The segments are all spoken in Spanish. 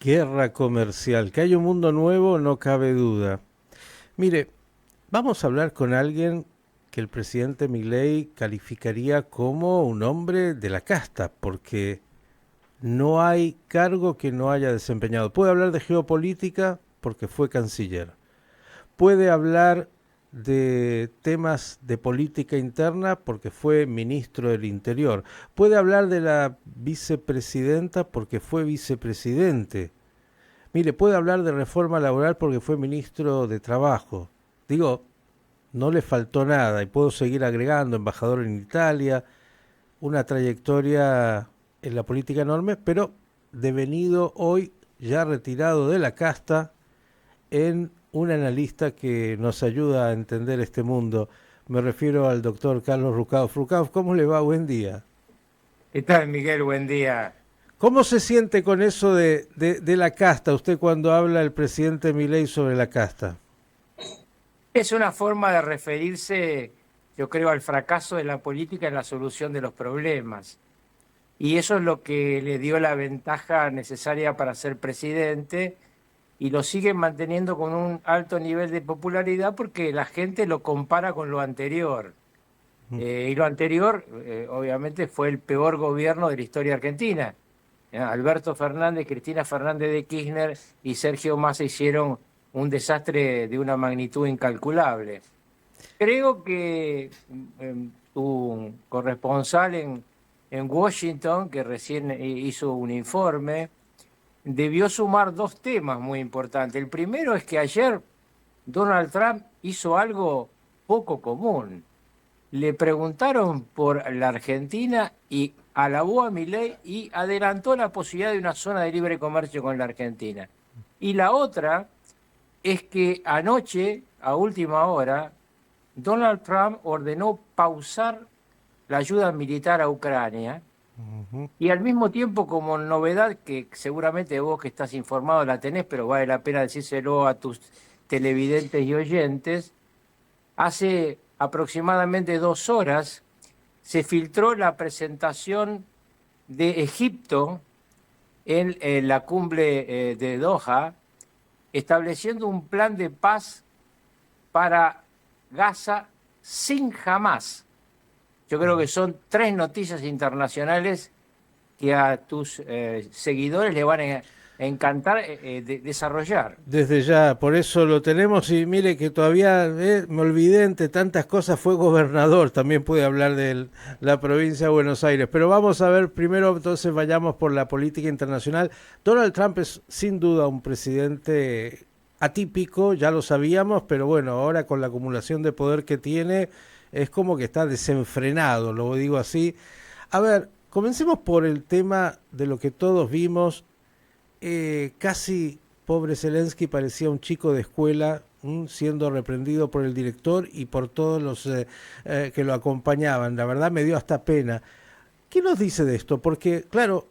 Guerra comercial. Que hay un mundo nuevo, no cabe duda. Mire, vamos a hablar con alguien que el presidente Milei calificaría como un hombre de la casta, porque no hay cargo que no haya desempeñado. Puede hablar de geopolítica porque fue canciller. Puede hablar de temas de política interna porque fue ministro del Interior. Puede hablar de la vicepresidenta porque fue vicepresidente. Mire, puede hablar de reforma laboral porque fue ministro de Trabajo. Digo, no le faltó nada y puedo seguir agregando, embajador en Italia, una trayectoria en la política enorme, pero devenido hoy ya retirado de la casta en un analista que nos ayuda a entender este mundo. Me refiero al doctor Carlos Rucauf. Rucauf, ¿cómo le va? Buen día. ¿Qué tal, Miguel? Buen día. ¿Cómo se siente con eso de la casta, usted cuando habla el presidente Milei sobre la casta? Es una forma de referirse, yo creo, al fracaso de la política en la solución de los problemas. Y eso es lo que le dio la ventaja necesaria para ser presidente y lo sigue manteniendo con un alto nivel de popularidad porque la gente lo compara con lo anterior. Y lo anterior, obviamente, fue el peor gobierno de la historia argentina. Alberto Fernández, Cristina Fernández de Kirchner y Sergio Massa hicieron un desastre de una magnitud incalculable. Creo que tu corresponsal en Washington, que recién hizo un informe, debió sumar dos temas muy importantes. El primero es que ayer Donald Trump hizo algo poco común. Le preguntaron por la Argentina y alabó a Milei y adelantó la posibilidad de una zona de libre comercio con la Argentina. Y la otra es que anoche, a última hora, Donald Trump ordenó pausar la ayuda militar a Ucrania y al mismo tiempo, como novedad, que seguramente vos que estás informado la tenés, pero vale la pena decírselo a tus televidentes y oyentes, hace aproximadamente 2 horas se filtró la presentación de Egipto en la cumbre de Doha, estableciendo un plan de paz para Gaza sin Hamás. Yo creo que son tres noticias internacionales que a tus seguidores le van a encantar desarrollar. Desde ya, por eso lo tenemos y mire que todavía me olvidé entre tantas cosas, fue gobernador, también pude hablar de la provincia de Buenos Aires, pero vamos a ver, primero entonces vayamos por la política internacional. Donald Trump es sin duda un presidente atípico, ya lo sabíamos, pero bueno, ahora con la acumulación de poder que tiene, es como que está desenfrenado, lo digo así. A ver, comencemos por el tema de lo que todos vimos, casi pobre Zelensky parecía un chico de escuela siendo reprendido por el director y por todos los que lo acompañaban. La verdad me dio hasta pena. ¿Qué nos dice de esto? Porque, claro,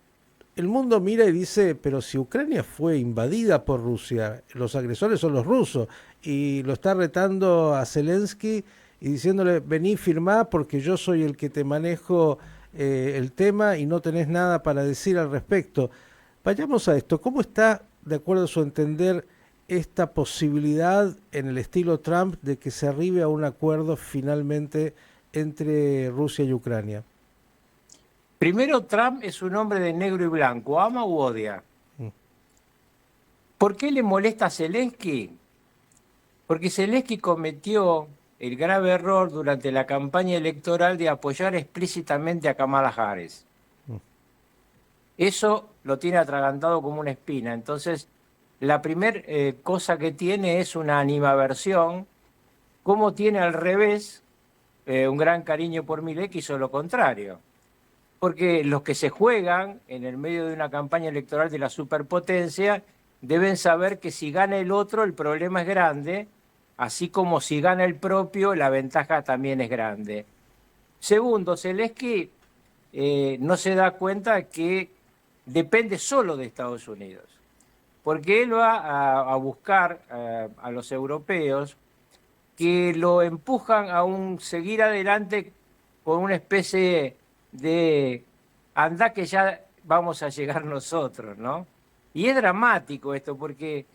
el mundo mira y dice, pero si Ucrania fue invadida por Rusia, los agresores son los rusos, y lo está retando a Zelensky y diciéndole, vení, firmá porque yo soy el que te manejo el tema y no tenés nada para decir al respecto. Vayamos a esto. ¿Cómo está, de acuerdo a su entender, esta posibilidad en el estilo Trump de que se arribe a un acuerdo finalmente entre Rusia y Ucrania? Primero, Trump es un hombre de negro y blanco, ama u odia. ¿Por qué le molesta a Zelensky? Porque Zelensky cometió el grave error durante la campaña electoral de apoyar explícitamente a Kamala Harris. Eso lo tiene atragantado como una espina. Entonces, la primera cosa que tiene es una animaversión, como tiene al revés un gran cariño por Milei, que hizo lo contrario. Porque los que se juegan en el medio de una campaña electoral de la superpotencia deben saber que si gana el otro el problema es grande, así como si gana el propio la ventaja también es grande. Segundo, Zelensky no se da cuenta que depende solo de Estados Unidos, porque él va a buscar a los europeos que lo empujan a un seguir adelante con una especie de anda que ya vamos a llegar nosotros, ¿no? Y es dramático esto porque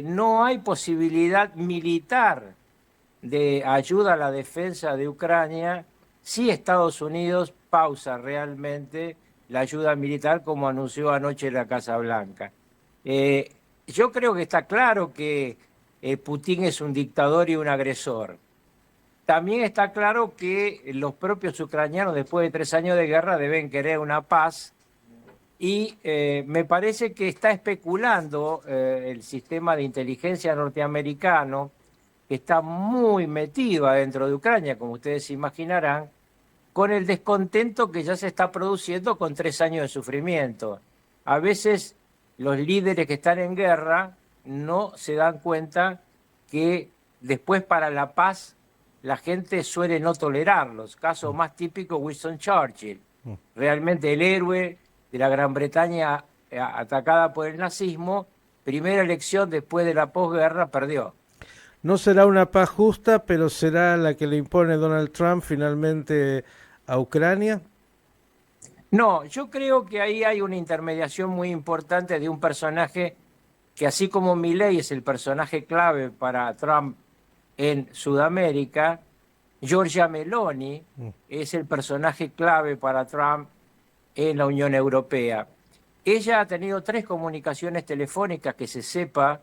no hay posibilidad militar de ayuda a la defensa de Ucrania si Estados Unidos pausa realmente la ayuda militar como anunció anoche la Casa Blanca. Yo creo que está claro que Putin es un dictador y un agresor. También está claro que los propios ucranianos, después de 3 años de guerra, deben querer una paz y me parece que está especulando el sistema de inteligencia norteamericano, que está muy metido adentro de Ucrania, como ustedes se imaginarán, con el descontento que ya se está produciendo con 3 años de sufrimiento. A veces los líderes que están en guerra no se dan cuenta que después para la paz la gente suele no tolerarlos. Caso más típico, Winston Churchill, realmente el héroe de la Gran Bretaña atacada por el nazismo, primera elección después de la posguerra, perdió. No será una paz justa, pero será la que le impone Donald Trump finalmente a Ucrania. No, yo creo que ahí hay una intermediación muy importante de un personaje que así como Milei es el personaje clave para Trump en Sudamérica, Giorgia Meloni es el personaje clave para Trump en la Unión Europea. Ella ha tenido 3 comunicaciones telefónicas que se sepa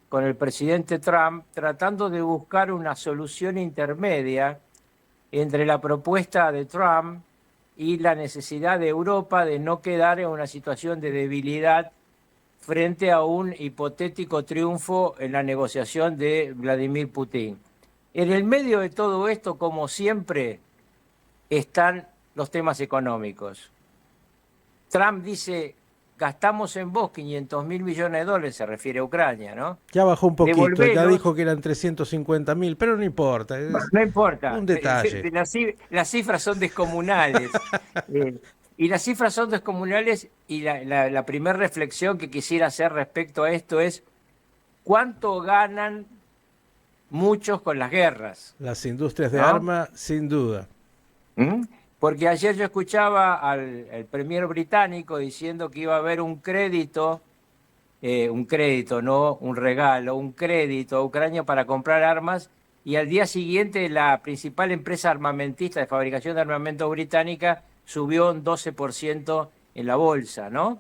con el presidente Trump, tratando de buscar una solución intermedia entre la propuesta de Trump y la necesidad de Europa de no quedar en una situación de debilidad frente a un hipotético triunfo en la negociación de Vladimir Putin. En el medio de todo esto, como siempre, están los temas económicos. Trump dice, gastamos en vos 500.000 millones de dólares, se refiere a Ucrania, ¿no? Ya bajó un poquito, ya Devolvelos. dijo que eran 350.000, pero no importa, es No importa, un detalle. las cifras son descomunales. Eh, y las cifras son descomunales y la primera reflexión que quisiera hacer respecto a esto es cuánto ganan muchos con las guerras, Las industrias de ¿no? arma, sin duda. ¿Mm? Porque ayer yo escuchaba al premier británico diciendo que iba a haber un crédito, no un regalo, un crédito a Ucrania para comprar armas, y al día siguiente la principal empresa armamentista de fabricación de armamento británica subió un 12% en la bolsa, ¿no?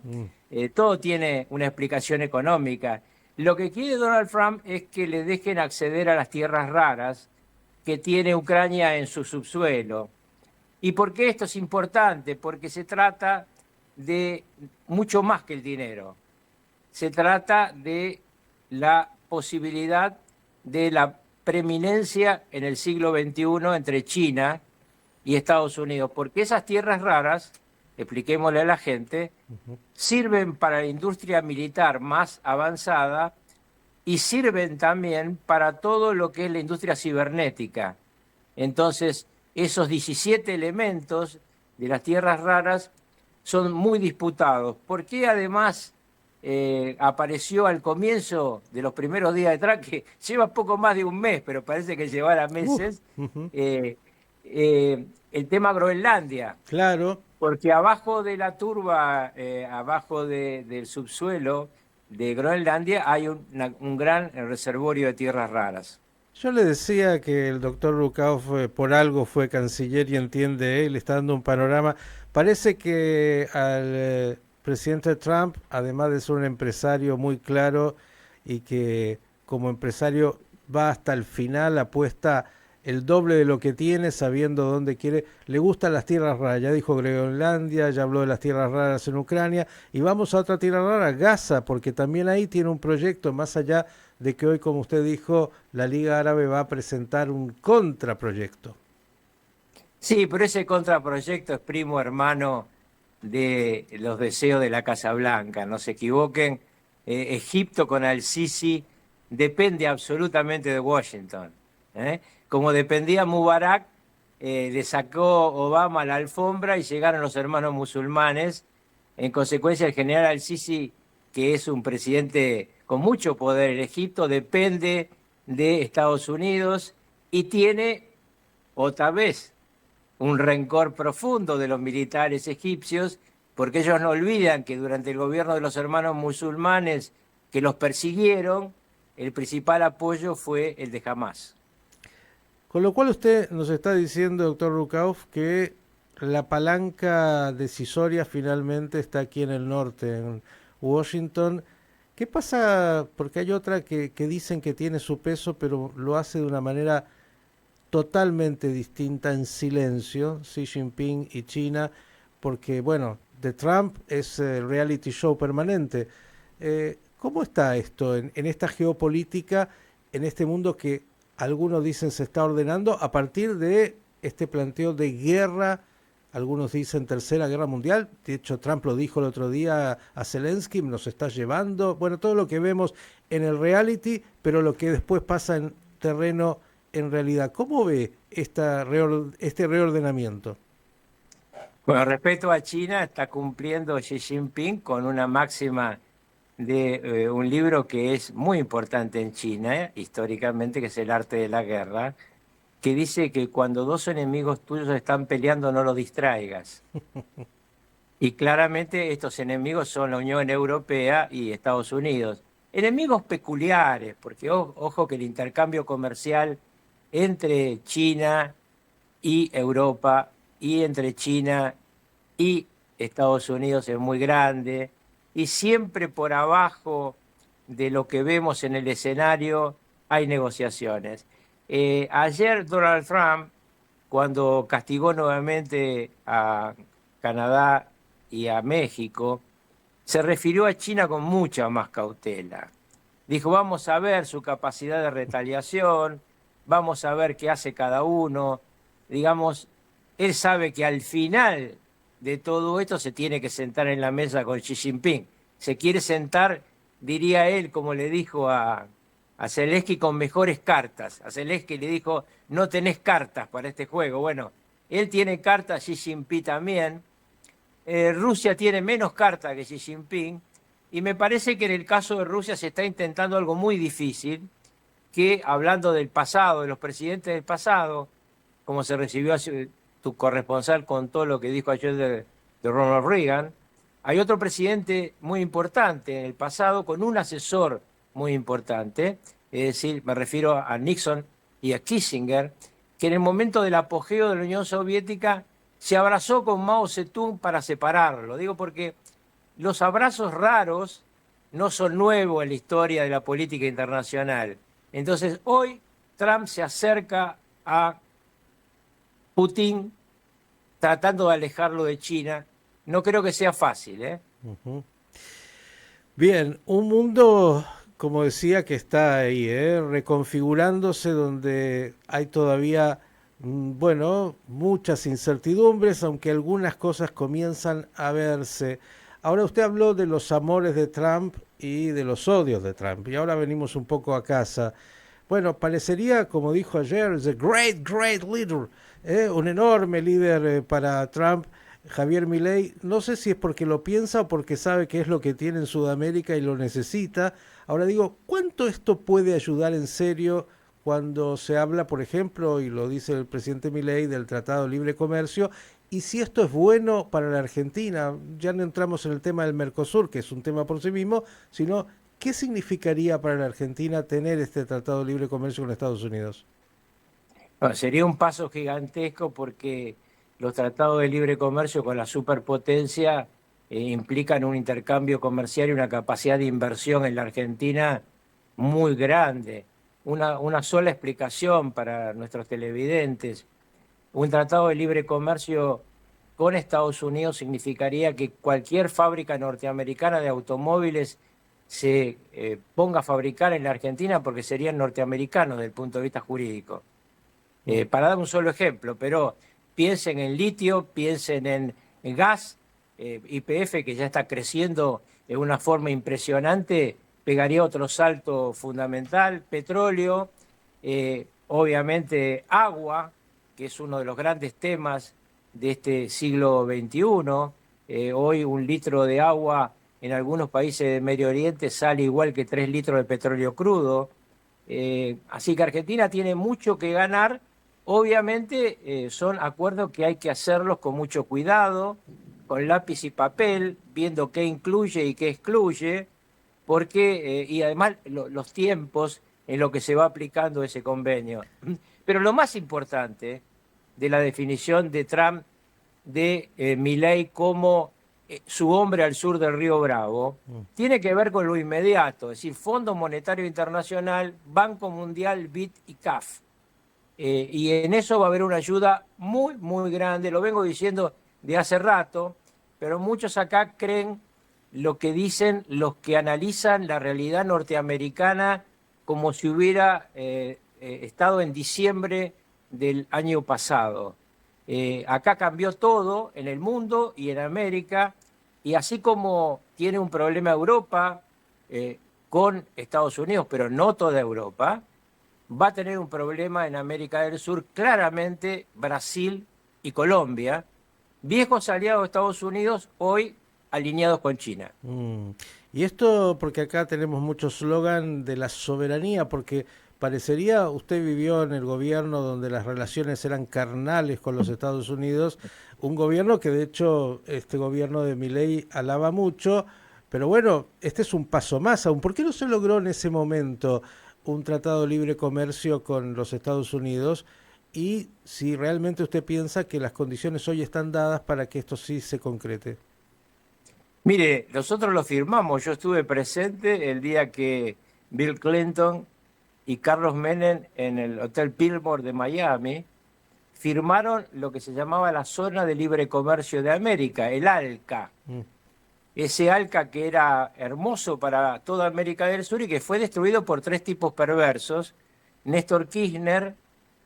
Todo tiene una explicación económica. Lo que quiere Donald Trump es que le dejen acceder a las tierras raras que tiene Ucrania en su subsuelo. ¿Y por qué esto es importante? Porque se trata de mucho más que el dinero. Se trata de la posibilidad de la preeminencia en el siglo XXI entre China y Estados Unidos, porque esas tierras raras, expliquémosle a la gente, sirven para la industria militar más avanzada y sirven también para todo lo que es la industria cibernética. Entonces, esos 17 elementos de las tierras raras son muy disputados. ¿Por qué además apareció al comienzo de los primeros días de Trump, que lleva poco más de un mes, pero parece que llevará meses, el tema Groenlandia? Claro. Porque abajo de la turba, abajo del subsuelo de Groenlandia, hay un gran reservorio de tierras raras. Yo le decía que el doctor Rukauf por algo fue canciller y entiende, él está dando un panorama. Parece que al presidente Trump, además de ser un empresario muy claro y que como empresario va hasta el final, apuesta el doble de lo que tiene, sabiendo dónde quiere. Le gustan las tierras raras, ya dijo Groenlandia, ya habló de las tierras raras en Ucrania, y vamos a otra tierra rara, Gaza, porque también ahí tiene un proyecto, más allá de que hoy, como usted dijo, la Liga Árabe va a presentar un contraproyecto. Sí, pero ese contraproyecto es primo hermano de los deseos de la Casa Blanca, no se equivoquen. Egipto con al-Sisi depende absolutamente de Washington. Como dependía Mubarak, le sacó Obama la alfombra y llegaron los hermanos musulmanes. En consecuencia, el general al-Sisi, que es un presidente con mucho poder en Egipto, depende de Estados Unidos y tiene otra vez un rencor profundo de los militares egipcios porque ellos no olvidan que durante el gobierno de los hermanos musulmanes que los persiguieron, el principal apoyo fue el de Hamás. Con lo cual usted nos está diciendo, doctor Rukauf, que la palanca decisoria finalmente está aquí en el norte, en Washington. ¿Qué pasa? Porque hay otra que dicen que tiene su peso, pero lo hace de una manera totalmente distinta, en silencio, Xi Jinping y China, porque, bueno, de Trump es reality show permanente. ¿Cómo está esto en esta geopolítica, en este mundo que algunos dicen se está ordenando a partir de este planteo de guerra? Algunos dicen tercera guerra mundial. De hecho, Trump lo dijo el otro día a Zelensky, nos está llevando. Bueno, todo lo que vemos en el reality, pero lo que después pasa en terreno en realidad. ¿Cómo ve este reordenamiento? Bueno, respecto a China, está cumpliendo Xi Jinping con una máxima de un libro que es muy importante en China, históricamente, que es El arte de la guerra, que dice que cuando dos enemigos tuyos están peleando no los distraigas. Y claramente estos enemigos son la Unión Europea y Estados Unidos. Enemigos peculiares, porque ojo que el intercambio comercial entre China y Europa y entre China y Estados Unidos es muy grande y siempre por abajo de lo que vemos en el escenario hay negociaciones. Ayer Donald Trump, cuando castigó nuevamente a Canadá y a México, se refirió a China con mucha más cautela. Dijo, vamos a ver su capacidad de retaliación, vamos a ver qué hace cada uno. Digamos, él sabe que al final de todo esto se tiene que sentar en la mesa con Xi Jinping. Se quiere sentar, diría él, como le dijo a Zelensky, con mejores cartas. A Zelensky le dijo, no tenés cartas para este juego. Bueno, él tiene cartas, Xi Jinping también. Rusia tiene menos cartas que Xi Jinping. Y me parece que en el caso de Rusia se está intentando algo muy difícil, que hablando del pasado, de los presidentes del pasado, como se recibió tu corresponsal con todo lo que dijo ayer de Ronald Reagan, hay otro presidente muy importante en el pasado con un asesor muy importante, es decir, me refiero a Nixon y a Kissinger, que en el momento del apogeo de la Unión Soviética se abrazó con Mao Zedong para separarlo. Digo porque los abrazos raros no son nuevos en la historia de la política internacional. Entonces, hoy Trump se acerca a Putin tratando de alejarlo de China. No creo que sea fácil, ¿eh? Uh-huh. Bien, un mundo, como decía, que está ahí, reconfigurándose, donde hay todavía, bueno, muchas incertidumbres, aunque algunas cosas comienzan a verse. Ahora usted habló de los amores de Trump y de los odios de Trump, y ahora venimos un poco a casa. Bueno, parecería, como dijo ayer, the great, great leader, un enorme líder para Trump, Javier Milei. No sé si es porque lo piensa o porque sabe que es lo que tiene en Sudamérica y lo necesita. Ahora digo, ¿cuánto esto puede ayudar en serio cuando se habla, por ejemplo, y lo dice el presidente Milei, del Tratado de Libre Comercio? Y si esto es bueno para la Argentina, ya no entramos en el tema del Mercosur, que es un tema por sí mismo, sino ¿qué significaría para la Argentina tener este Tratado de Libre Comercio con Estados Unidos? Bueno, sería un paso gigantesco porque los tratados de libre comercio con la superpotencia implican un intercambio comercial y una capacidad de inversión en la Argentina muy grande. Una sola explicación para nuestros televidentes. Un tratado de libre comercio con Estados Unidos significaría que cualquier fábrica norteamericana de automóviles se ponga a fabricar en la Argentina porque serían norteamericanos desde el punto de vista jurídico. Para dar un solo ejemplo, pero piensen en litio, piensen en gas, YPF que ya está creciendo de una forma impresionante, pegaría otro salto fundamental, petróleo, obviamente agua, que es uno de los grandes temas de este siglo XXI. Hoy un litro de agua en algunos países de Medio Oriente sale igual que 3 litros de petróleo crudo. Así que Argentina tiene mucho que ganar. Obviamente son acuerdos que hay que hacerlos con mucho cuidado, con lápiz y papel, viendo qué incluye y qué excluye, porque, y además los tiempos en lo que se va aplicando ese convenio. Pero lo más importante de la definición de Trump de Milei como su hombre al sur del río Bravo, tiene que ver con lo inmediato, es decir, Fondo Monetario Internacional, Banco Mundial, BID y CAF. Y en eso va a haber una ayuda muy, muy grande, lo vengo diciendo de hace rato, pero muchos acá creen lo que dicen los que analizan la realidad norteamericana como si hubiera estado en diciembre del año pasado. Acá cambió todo en el mundo y en América, y así como tiene un problema Europa con Estados Unidos, pero no toda Europa, va a tener un problema en América del Sur, claramente Brasil y Colombia, viejos aliados de Estados Unidos, hoy alineados con China. Y esto porque acá tenemos mucho slogan de la soberanía, porque parecería, usted vivió en el gobierno donde las relaciones eran carnales con los Estados Unidos, un gobierno que de hecho este gobierno de Milei alaba mucho, pero bueno, este es un paso más aún. ¿Por qué no se logró en ese momento un tratado de libre comercio con los Estados Unidos? Y si realmente usted piensa que las condiciones hoy están dadas para que esto sí se concrete. Mire, nosotros lo firmamos, yo estuve presente el día que Bill Clinton y Carlos Menem en el Hotel Pilmore de Miami firmaron lo que se llamaba la Zona de Libre Comercio de América, el ALCA. Ese ALCA que era hermoso para toda América del Sur y que fue destruido por tres tipos perversos, Néstor Kirchner,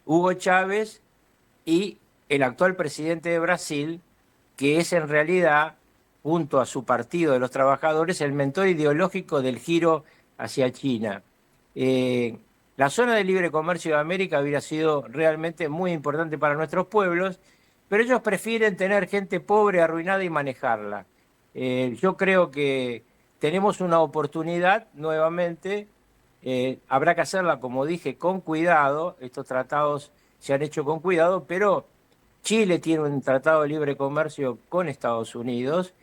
Hugo Chávez y el actual presidente de Brasil, que es en realidad, junto a su Partido de los Trabajadores, el mentor ideológico del giro hacia China. La zona de libre comercio de América hubiera sido realmente muy importante para nuestros pueblos, pero ellos prefieren tener gente pobre, arruinada y manejarla. Yo creo que tenemos una oportunidad nuevamente, habrá que hacerla, como dije, con cuidado. Estos tratados se han hecho con cuidado, pero Chile tiene un tratado de libre comercio con Estados Unidos,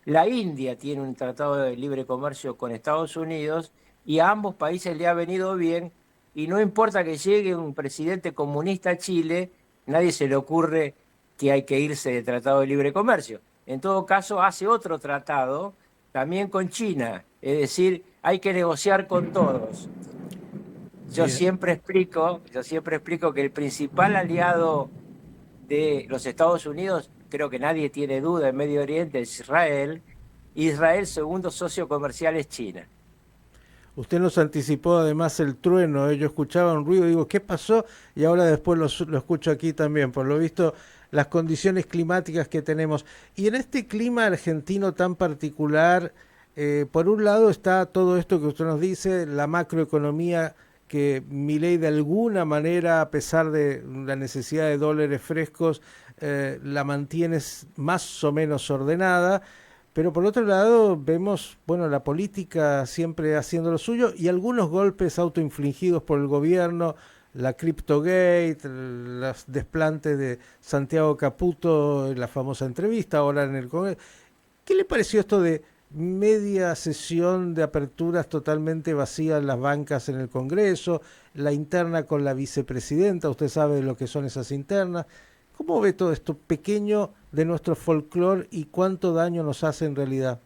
la India tiene un tratado de libre comercio con Estados Unidos, y a ambos países le ha venido bien, y no importa que llegue un presidente comunista a Chile, nadie se le ocurre que hay que irse del tratado de libre comercio. En todo caso, hace otro tratado también con China, es decir, hay que negociar con todos. Bien. Yo siempre explico que el principal aliado de los Estados Unidos, creo que nadie tiene duda, en Medio Oriente es Israel. Israel, segundo socio comercial, es China. Usted nos anticipó además el trueno, yo escuchaba un ruido, digo, ¿qué pasó? Y ahora después lo escucho aquí también, por lo visto, las condiciones climáticas que tenemos. Y en este clima argentino tan particular, por un lado está todo esto que usted nos dice, la macroeconomía que Milei de alguna manera, a pesar de la necesidad de dólares frescos, la mantiene más o menos ordenada. Pero por otro lado vemos, bueno, la política siempre haciendo lo suyo y algunos golpes autoinfligidos por el gobierno, la Cryptogate, los desplantes de Santiago Caputo en la famosa entrevista, ahora en el Congreso. ¿Qué le pareció esto de media sesión de aperturas totalmente vacías en las bancas en el Congreso, la interna con la vicepresidenta, usted sabe lo que son esas internas? ¿Cómo ve todo esto pequeño de nuestro folclore y cuánto daño nos hace en realidad?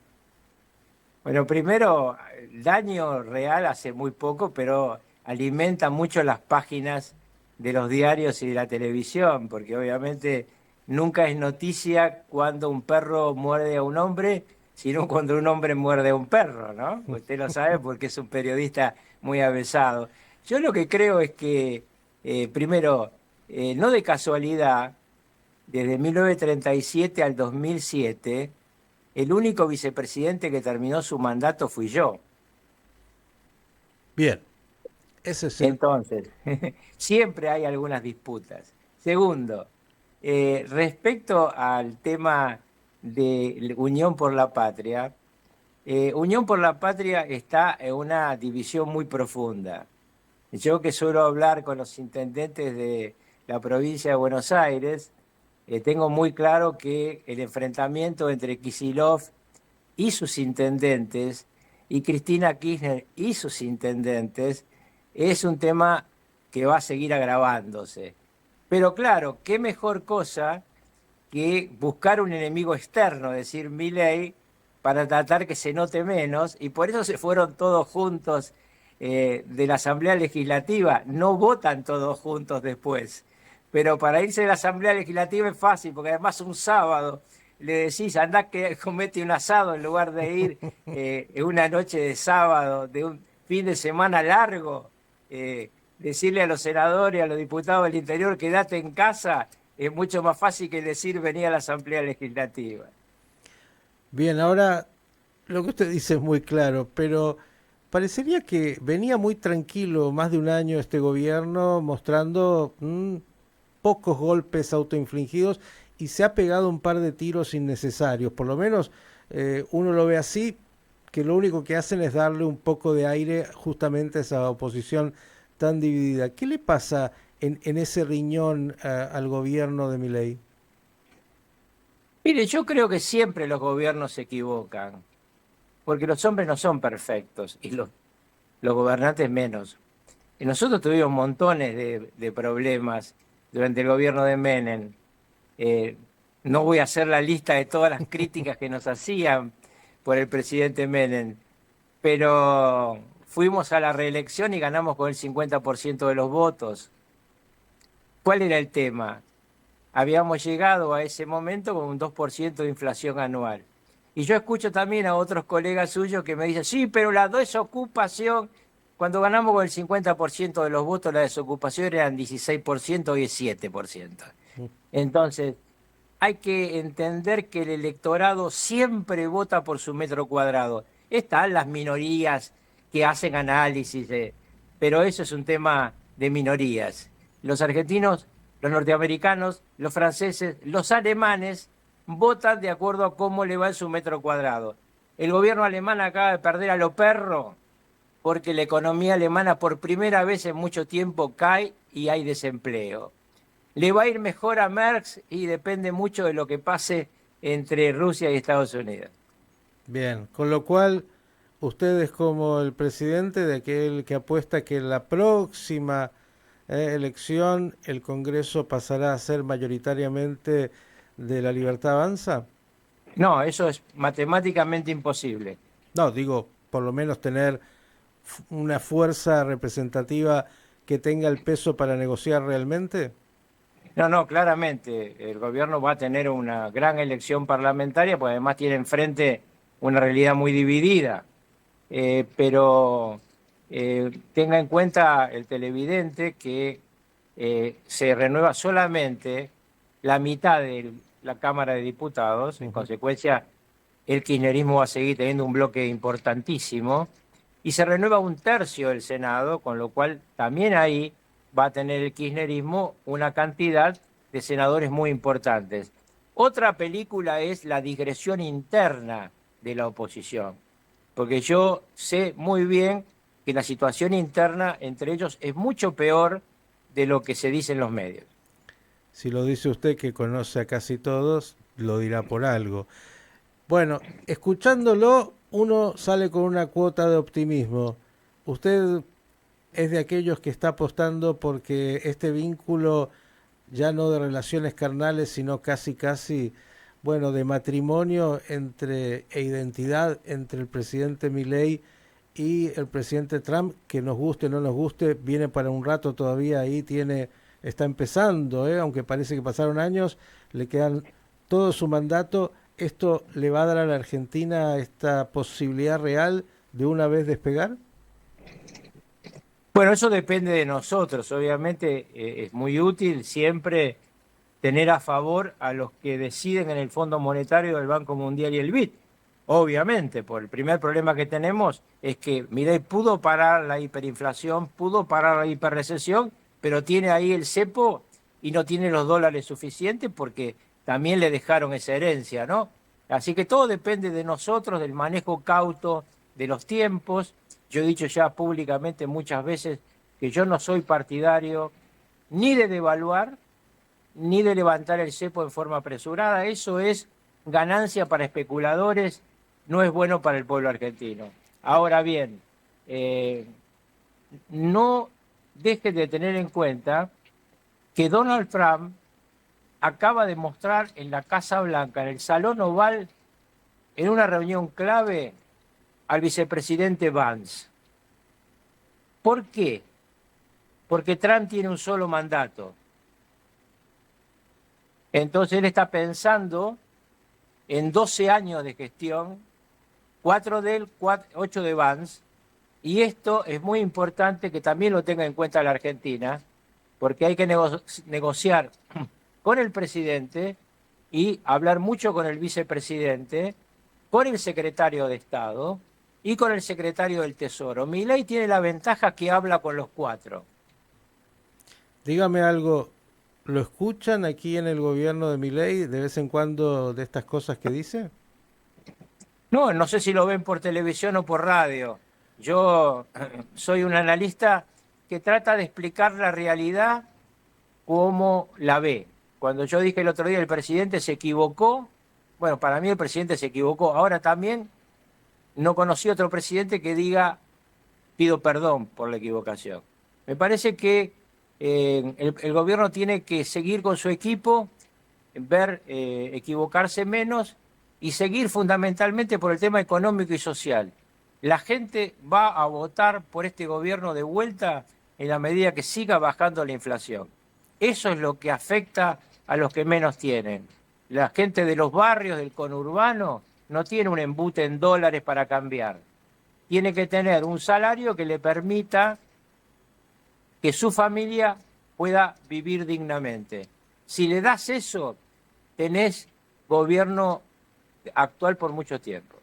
Bueno, primero, el daño real hace muy poco, pero alimenta mucho las páginas de los diarios y de la televisión, porque obviamente nunca es noticia cuando un perro muerde a un hombre, sino cuando un hombre muerde a un perro, ¿no? Usted lo sabe porque es un periodista muy avesado. Yo lo que creo es que, primero, no de casualidad, desde 1937 al 2007, el único vicepresidente que terminó su mandato fui yo. Bien, ese es el... Entonces, siempre hay algunas disputas. Segundo, respecto al tema de Unión por la Patria, Unión por la Patria está en una división muy profunda. Yo que suelo hablar con los intendentes de la provincia de Buenos Aires, tengo muy claro que el enfrentamiento entre Kicillof y sus intendentes y Cristina Kirchner y sus intendentes es un tema que va a seguir agravándose. Pero claro, qué mejor cosa que buscar un enemigo externo, es decir, Milei, para tratar que se note menos, y por eso se fueron todos juntos de la Asamblea Legislativa. No votan todos juntos después, pero para irse de la Asamblea Legislativa es fácil, porque además un sábado le decís, andá que comete un asado en lugar de ir en una noche de sábado, de un fin de semana largo, decirle a los senadores, a los diputados del interior, quédate en casa, es mucho más fácil que decir venía a la Asamblea Legislativa. Bien, ahora lo que usted dice es muy claro, pero parecería que venía muy tranquilo más de un año este gobierno mostrando pocos golpes autoinfligidos y se ha pegado un par de tiros innecesarios. Por lo menos uno lo ve así, que lo único que hacen es darle un poco de aire justamente a esa oposición tan dividida. ¿Qué le pasa en ese riñón al gobierno de Milei? Mire, yo creo que siempre los gobiernos se equivocan, porque los hombres no son perfectos y los gobernantes menos. Y nosotros tuvimos montones de problemas durante el gobierno de Menem. Eh, no voy a hacer la lista de todas las críticas que nos hacían por el presidente Menem, pero fuimos a la reelección y ganamos con el 50% de los votos. ¿Cuál era el tema? Habíamos llegado a ese momento con un 2% de inflación anual. Y yo escucho también a otros colegas suyos que me dicen, sí, pero la desocupación, cuando ganamos con el 50% de los votos, la desocupación eran 16% y es 7%. Entonces, hay que entender que el electorado siempre vota por su metro cuadrado. Están las minorías que hacen análisis, pero eso es un tema de minorías. Los argentinos, los norteamericanos, los franceses, los alemanes votan de acuerdo a cómo le va en su metro cuadrado. El gobierno alemán acaba de perder a lo perro porque la economía alemana por primera vez en mucho tiempo cae y hay desempleo. Le va a ir mejor a Merckx y depende mucho de lo que pase entre Rusia y Estados Unidos. Bien, con lo cual usted es como el presidente de aquel que apuesta que en la próxima elección el Congreso pasará a ser mayoritariamente de la Libertad Avanza. No, eso es matemáticamente imposible. No, digo, por lo menos tener una fuerza representativa que tenga el peso para negociar realmente. No, no, claramente el gobierno va a tener una gran elección parlamentaria, porque además tiene enfrente una realidad muy dividida. Pero tenga en cuenta el televidente que se renueva solamente la mitad de la Cámara de Diputados, en consecuencia el kirchnerismo va a seguir teniendo un bloque importantísimo, y se renueva un tercio del Senado, con lo cual también ahí va a tener el kirchnerismo una cantidad de senadores muy importantes. Otra película es la digresión interna de la oposición, porque yo sé muy bien que la situación interna entre ellos es mucho peor de lo que se dice en los medios. Si lo dice usted que conoce a casi todos, lo dirá por algo. Bueno, escuchándolo, uno sale con una cuota de optimismo. Usted es de aquellos que está apostando porque este vínculo, ya no de relaciones carnales, sino casi, bueno, de matrimonio e identidad entre el presidente Milei y el presidente Trump, que nos guste o no nos guste, viene para un rato todavía ahí, está empezando, aunque parece que pasaron años, le quedan todo su mandato. ¿Esto le va a dar a la Argentina esta posibilidad real de una vez despegar? Bueno, eso depende de nosotros. Obviamente es muy útil siempre tener a favor a los que deciden en el Fondo Monetario, el Banco Mundial y el BID. Obviamente, por el primer problema que tenemos es que Milei pudo parar la hiperinflación, pudo parar la hiperrecesión, pero tiene ahí el cepo y no tiene los dólares suficientes porque también le dejaron esa herencia, ¿no? Así que todo depende de nosotros, del manejo cauto de los tiempos. Yo he dicho ya públicamente muchas veces que yo no soy partidario ni de devaluar ni de levantar el cepo en forma apresurada. Eso es ganancia para especuladores, no es bueno para el pueblo argentino. Ahora bien, no dejen de tener en cuenta que Donald Trump acaba de mostrar en la Casa Blanca, en el Salón Oval, en una reunión clave, al vicepresidente Vance. ¿Por qué? Porque Trump tiene un solo mandato. Entonces él está pensando en 12 años de gestión, 4 de él, 8 de Vance, y esto es muy importante que también lo tenga en cuenta la Argentina, porque hay que negociar con el presidente y hablar mucho con el vicepresidente, con el secretario de Estado y con el secretario del Tesoro. Milei tiene la ventaja que habla con los 4. Dígame algo, ¿lo escuchan aquí en el gobierno de Milei de vez en cuando de estas cosas que dice? No, no sé si lo ven por televisión o por radio. Yo soy un analista que trata de explicar la realidad como la ve. Cuando yo dije el otro día el presidente se equivocó, bueno, para mí el presidente se equivocó. Ahora también no conocí otro presidente que diga pido perdón por la equivocación. Me parece que el gobierno tiene que seguir con su equipo, ver equivocarse menos y seguir fundamentalmente por el tema económico y social. La gente va a votar por este gobierno de vuelta en la medida que siga bajando la inflación. Eso es lo que afecta a los que menos tienen. La gente de los barrios, del conurbano, no tiene un embute en dólares para cambiar. Tiene que tener un salario que le permita que su familia pueda vivir dignamente. Si le das eso, tenés gobierno actual por mucho tiempo.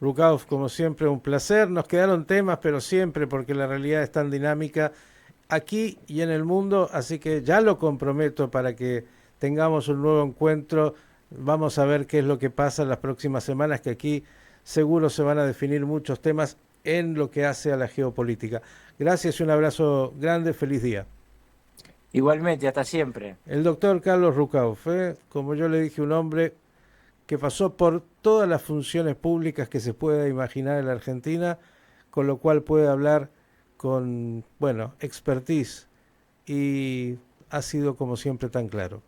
Rukauf, como siempre, un placer. Nos quedaron temas, pero siempre, porque la realidad es tan dinámica aquí y en el mundo, así que ya lo comprometo para que tengamos un nuevo encuentro. Vamos a ver qué es lo que pasa en las próximas semanas, que aquí seguro se van a definir muchos temas en lo que hace a la geopolítica. Gracias y un abrazo grande, feliz día. Igualmente, hasta siempre. El doctor Carlos Rukauf, como yo le dije, un hombre que pasó por todas las funciones públicas que se pueda imaginar en la Argentina, con lo cual puede hablar con, bueno, expertise y ha sido como siempre tan claro.